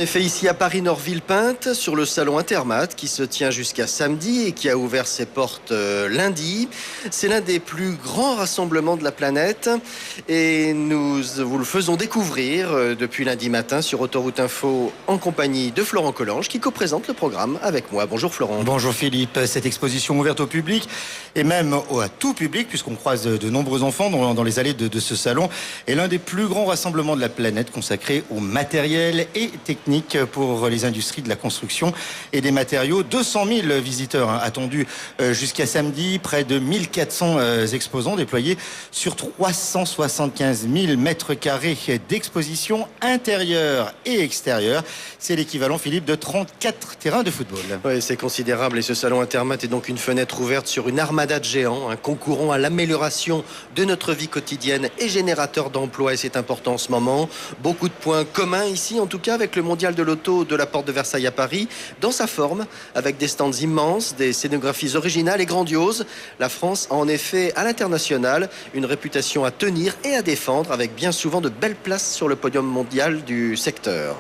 En effet, ici à Paris-Nord-Villepinte, sur le salon Intermat qui se tient jusqu'à samedi et qui a ouvert ses portes lundi. C'est l'un des plus grands rassemblements de la planète et nous vous le faisons découvrir depuis lundi matin sur Autoroute Info en compagnie de Florent Collange qui co-présente le programme avec moi. Bonjour Florent. Bonjour Philippe. Cette exposition ouverte au public et même à tout public puisqu'on croise de nombreux enfants dans les allées de ce salon est l'un des plus grands rassemblements de la planète consacré au matériel et technique pour les industries de la construction et des matériaux. 200 000 visiteurs attendus jusqu'à samedi, près de 1400 exposants déployés sur 375 000 mètres carrés d'exposition intérieure et extérieure. C'est l'équivalent, Philippe, de 34 terrains de football. Oui, c'est considérable et ce salon Intermat est donc une fenêtre ouverte sur une armada de géants, concourant à l'amélioration de notre vie quotidienne et générateur d'emplois, et c'est important en ce moment. Beaucoup de points communs ici, en tout cas avec le mondial de l'auto de la Porte de Versailles à Paris, dans sa forme, avec des stands immenses, des scénographies originales et grandioses. La France a en effet à l'international une réputation à tenir et à défendre, avec bien souvent de belles places sur le podium mondial du secteur.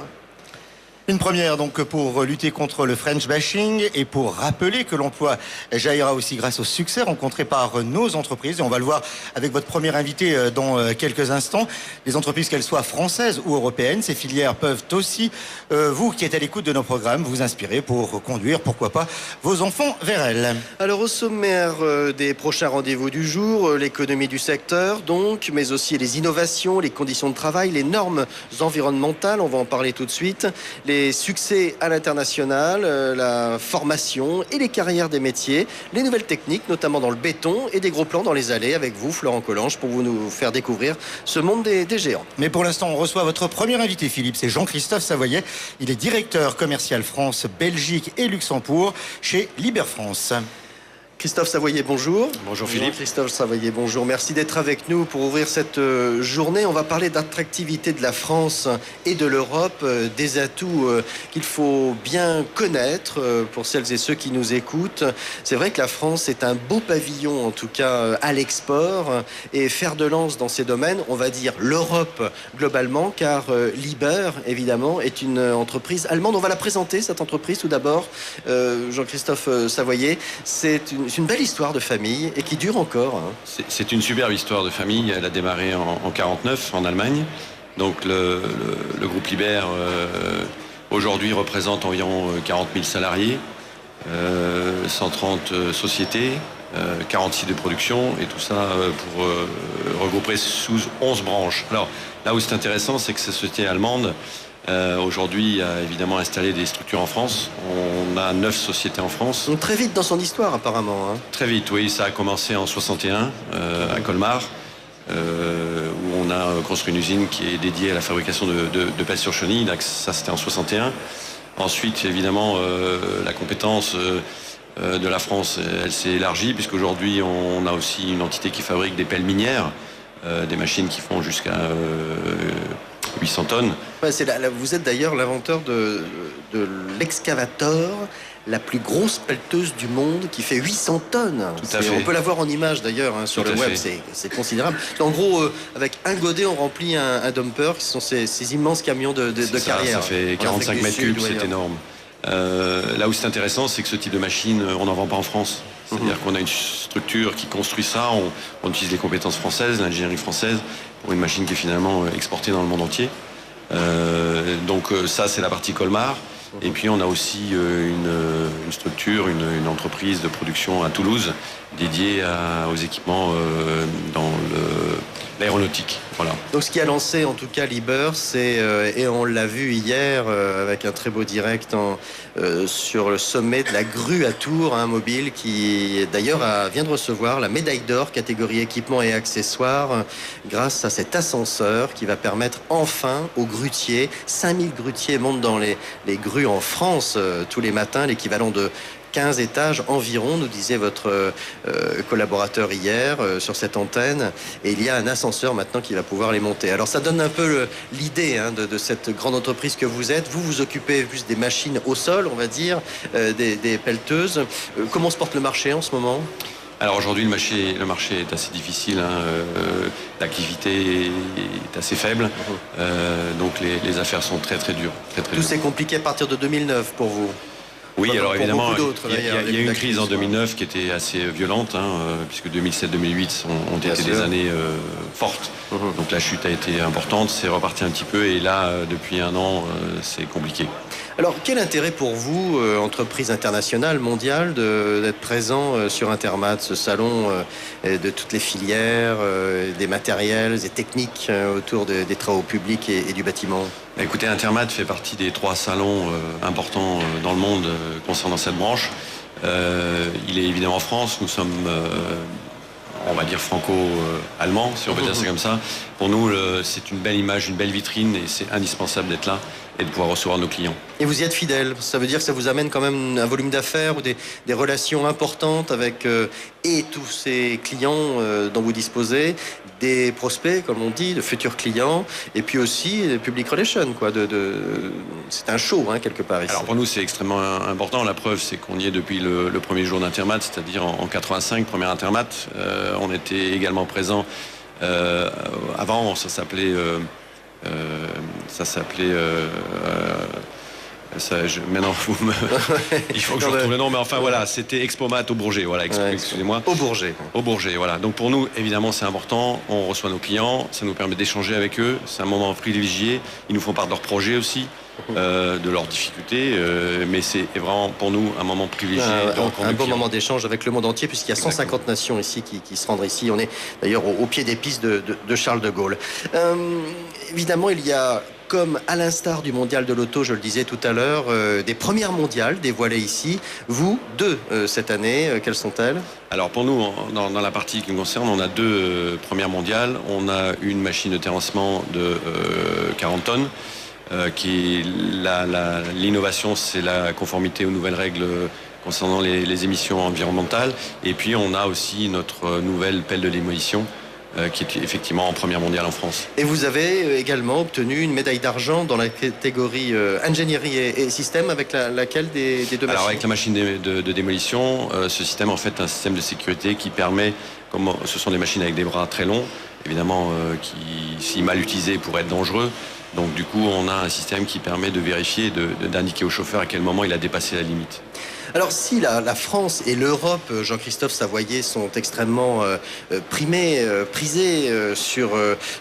Une première donc pour lutter contre le French bashing et pour rappeler que l'emploi jaillira aussi grâce au succès rencontré par nos entreprises. Et on va le voir avec votre premier invité dans quelques instants. Les entreprises, qu'elles soient françaises ou européennes, ces filières peuvent aussi, vous qui êtes à l'écoute de nos programmes, vous inspirer pour conduire, pourquoi pas, vos enfants vers elles. Alors au sommaire des prochains rendez-vous du jour, l'économie du secteur donc, mais aussi les innovations, les conditions de travail, les normes environnementales, on va en parler tout de suite, les succès à l'international, la formation et les carrières des métiers, les nouvelles techniques, notamment dans le béton et des gros plans dans les allées avec vous, Florent Collange, pour vous nous faire découvrir ce monde des géants. Mais pour l'instant, on reçoit votre premier invité, Philippe, c'est Jean-Christophe Savoyer. Il est directeur commercial France, Belgique et Luxembourg chez Liber France. Christophe Savoyer, bonjour. Bonjour Philippe. Christophe Savoyer, bonjour. Merci d'être avec nous pour ouvrir cette journée. On va parler d'attractivité de la France et de l'Europe, des atouts qu'il faut bien connaître pour celles et ceux qui nous écoutent. C'est vrai que la France est un beau pavillon, en tout cas à l'export, et fer de lance dans ces domaines, on va dire l'Europe globalement, car Liber, évidemment, est une entreprise allemande. On va la présenter, cette entreprise, tout d'abord. Jean-Christophe Savoyer, c'est une belle histoire de famille et qui dure encore. C'est une superbe histoire de famille. Elle a démarré en 49 en Allemagne. Donc le groupe Liber aujourd'hui représente environ 40 000 salariés, 130 sociétés, 46 de production et tout ça pour regrouper sous 11 branches. Alors là où c'est intéressant, c'est que cette société allemande aujourd'hui a évidemment installé des structures en France. On a 9 sociétés en France. Donc très vite dans son histoire apparemment. Très vite, oui. Ça a commencé en 61 à Colmar, où on a construit une usine qui est dédiée à la fabrication de pelles sur chenilles. Ça, c'était en 61. Ensuite, évidemment, la compétence de la France, elle s'est élargie, puisqu'aujourd'hui, on a aussi une entité qui fabrique des pelles minières, des machines qui font jusqu'à 800 tonnes. Ouais, vous êtes d'ailleurs l'inventeur de l'excavateur, la plus grosse pelleteuse du monde, qui fait 800 tonnes. Tout à fait. On peut la voir en image d'ailleurs sur le web, c'est considérable. En gros, avec un godet, on remplit un dumper, qui sont ces immenses camions de carrière. Ça fait 45 mètres cubes, c'est énorme. Là où c'est intéressant, c'est que ce type de machine, on n'en vend pas en France. C'est-à-dire qu'on a une structure qui construit ça, on utilise les compétences françaises, l'ingénierie française, pour une machine qui est finalement exportée dans le monde entier. Donc ça, c'est la partie Colmar. Et puis on a aussi une structure, une entreprise de production à Toulouse dédiée aux équipements dans l'aéronautique. Voilà. Donc ce qui a lancé en tout cas Liber, c'est, et on l'a vu hier avec un très beau direct sur le sommet de la grue à Tours, mobile, qui d'ailleurs vient de recevoir la médaille d'or catégorie équipement et accessoires grâce à cet ascenseur qui va permettre enfin aux grutiers, 5000 grutiers montent dans les grues en France tous les matins, l'équivalent de 15 étages environ, nous disait votre collaborateur hier sur cette antenne. Et il y a un ascenseur maintenant qui va pouvoir les monter. Alors ça donne un peu l'idée de cette grande entreprise que vous êtes. Vous vous occupez plus des machines au sol, on va dire, des pelleteuses. Comment se porte le marché en ce moment ? Alors aujourd'hui, le marché est assez difficile, l'activité est assez faible, donc les affaires sont très très dures. Tout s'est compliqué à partir de 2009 pour vous? Oui, alors évidemment, il y a eu une crise crise en 2009 qui était assez violente, puisque 2007-2008 ont été des années fortes. Donc la chute a été importante, c'est reparti un petit peu, et là, depuis un an, c'est compliqué. Alors, quel intérêt pour vous, entreprise internationale, mondiale, d'être présent sur Intermat, ce salon de toutes les filières, des matériels et techniques autour des travaux publics et du bâtiment? Écoutez, Intermat fait partie des 3 salons importants dans le monde concernant cette branche. Il est évidemment en France, nous sommes... on va dire franco-allemand, si on peut dire ça comme ça. Pour nous, c'est une belle image, une belle vitrine, et c'est indispensable d'être là et de pouvoir recevoir nos clients. Et vous y êtes fidèle? Ça veut dire que ça vous amène quand même un volume d'affaires ou des relations importantes avec et tous ces clients dont vous disposez, des prospects, comme on dit, de futurs clients, et puis aussi des public relations, quoi. C'est un show, quelque part ici. Alors pour nous, c'est extrêmement important. La preuve, c'est qu'on y est depuis le premier jour d'Intermat, c'est-à-dire en 85, premier Intermat. On était également présent. Avant, ça s'appelait... maintenant, il faut que je retrouve le nom, mais enfin voilà, c'était Expomat au Bourget, voilà, excusez-moi. Au Bourget. Au Bourget, voilà. Donc pour nous, évidemment, c'est important. On reçoit nos clients, ça nous permet d'échanger avec eux. C'est un moment privilégié. Ils nous font part de leurs projets aussi, de leurs difficultés, mais c'est vraiment pour nous un moment privilégié. Un bon moment d'échange avec le monde entier, puisqu'il y a 150 nations ici qui se rendent ici. On est d'ailleurs au pied des pistes de Charles de Gaulle. Évidemment, il y a, comme à l'instar du mondial de l'auto, je le disais tout à l'heure, des premières mondiales dévoilées ici. Vous, 2 cette année, quelles sont-elles? Alors pour nous, dans la partie qui nous concerne, on a 2 premières mondiales. On a une machine de terrassement de 40 tonnes, qui l'innovation, c'est la conformité aux nouvelles règles concernant les émissions environnementales. Et puis on a aussi notre nouvelle pelle de démolition, qui est effectivement en première mondiale en France. Et vous avez également obtenu une médaille d'argent dans la catégorie ingénierie et système, avec laquelle des 2 machines? Alors avec la machine de démolition, ce système en fait est un système de sécurité qui permet, comme ce sont des machines avec des bras très longs, évidemment qui, si mal utilisés, pourraient être dangereux. Donc du coup, on a un système qui permet de vérifier, d'indiquer au chauffeur à quel moment il a dépassé la limite. Alors si la France et l'Europe, Jean-Christophe Savoyer, sont extrêmement prisés sur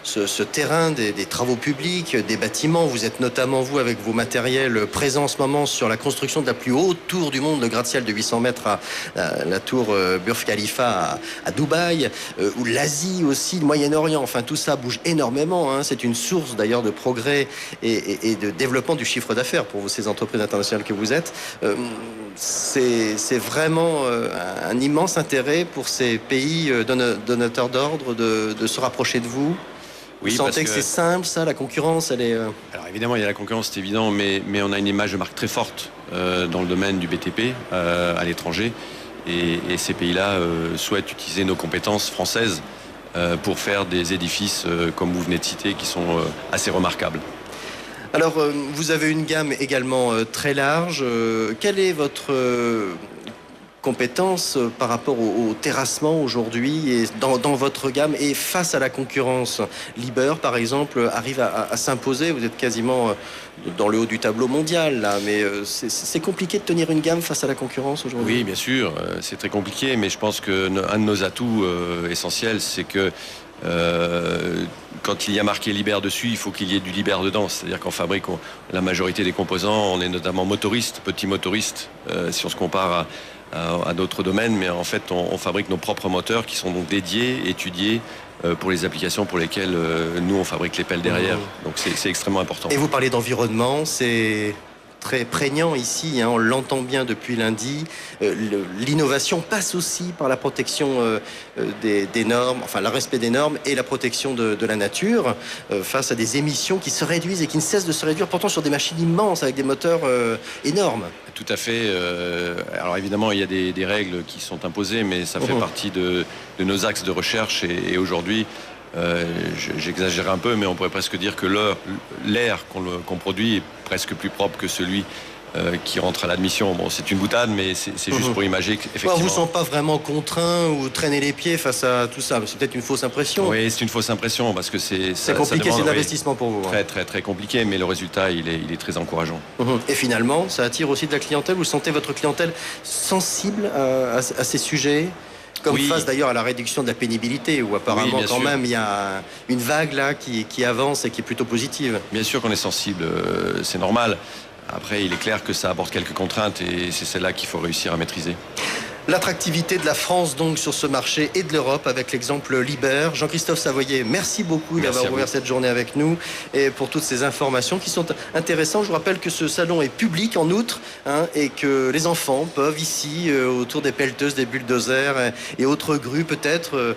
ce terrain des travaux publics, des bâtiments, vous êtes notamment, vous, avec vos matériels, présents en ce moment sur la construction de la plus haute tour du monde, le gratte-ciel de 800 mètres à la tour Burj Khalifa à Dubaï, ou l'Asie aussi, le Moyen-Orient, enfin tout ça bouge énormément, c'est une source d'ailleurs de progrès et de développement du chiffre d'affaires pour vous, ces entreprises internationales que vous êtes. C'est vraiment un immense intérêt pour ces pays donateurs d'ordre de se rapprocher de vous. Oui, vous sentez que c'est simple, ça, la concurrence, elle est... Alors évidemment, il y a la concurrence, c'est évident, mais on a une image de marque très forte dans le domaine du BTP à l'étranger. Et ces pays-là souhaitent utiliser nos compétences françaises pour faire des édifices, comme vous venez de citer, qui sont assez remarquables. Alors, vous avez une gamme également très large. Quelle est votre compétence par rapport au terrassement aujourd'hui et dans votre gamme et face à la concurrence? Liebherr, par exemple, arrive à s'imposer. Vous êtes quasiment dans le haut du tableau mondial, là, mais c'est compliqué de tenir une gamme face à la concurrence aujourd'hui? Oui, bien sûr, c'est très compliqué, mais je pense qu'un de nos atouts essentiels, c'est que quand il y a marqué Liebherr dessus, il faut qu'il y ait du Liebherr dedans. C'est-à-dire qu'en fabrique la majorité des composants, on est notamment motoriste, petit motoriste, si on se compare à d'autres domaines, mais en fait on fabrique nos propres moteurs qui sont donc dédiés, étudiés pour les applications pour lesquelles nous on fabrique les pelles derrière. Donc c'est extrêmement important. Et vous parlez d'environnement, c'est très prégnant ici, on l'entend bien depuis lundi. L'innovation passe aussi par la protection des normes, enfin le respect des normes et la protection de la nature face à des émissions qui se réduisent et qui ne cessent de se réduire, pourtant sur des machines immenses avec des moteurs énormes. Tout à fait. Alors évidemment, il y a des règles qui sont imposées, mais ça fait partie de nos axes de recherche et aujourd'hui, j'exagère un peu, mais on pourrait presque dire que l'air qu'on produit est presque plus propre que celui qui rentrent à l'admission. Bon, c'est une boutade, mais c'est juste pour imager qu'effectivement... On ne vous sent pas vraiment contraint ou traîner les pieds face à tout ça? C'est peut-être une fausse impression. Oui, c'est une fausse impression parce que c'est compliqué, c'est l'investissement pour vous. Très, très, très compliqué, mais le résultat, il est très encourageant. Et finalement, ça attire aussi de la clientèle. Vous sentez votre clientèle sensible à ces sujets? Comme face d'ailleurs à la réduction de la pénibilité, où apparemment quand même il y a une vague là qui avance et qui est plutôt positive. Bien sûr qu'on est sensible, c'est normal. Après, il est clair que ça apporte quelques contraintes et c'est celle-là qu'il faut réussir à maîtriser. L'attractivité de la France donc sur ce marché et de l'Europe avec l'exemple Liber. Jean-Christophe Savoyer, merci beaucoup d'avoir ouvert cette journée avec nous et pour toutes ces informations qui sont intéressantes. Je vous rappelle que ce salon est public en outre et que les enfants peuvent ici, autour des pelleteuses, des bulldozers et autres grues peut-être,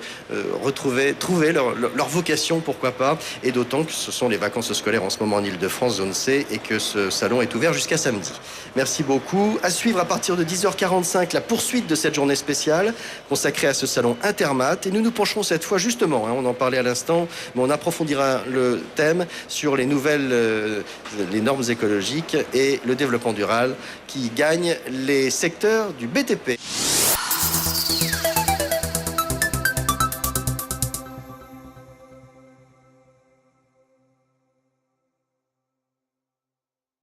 trouver leur vocation, pourquoi pas. Et d'autant que ce sont les vacances scolaires en ce moment en Ile-de-France, zone C, et que ce salon est ouvert jusqu'à samedi. Merci beaucoup. À suivre à partir de 10h45 la poursuite de cette journée spéciale consacrée à ce salon Intermat. Et nous nous pencherons cette fois justement, on en parlait à l'instant, mais on approfondira le thème sur les nouvelles les normes écologiques et le développement durable qui gagnent les secteurs du BTP.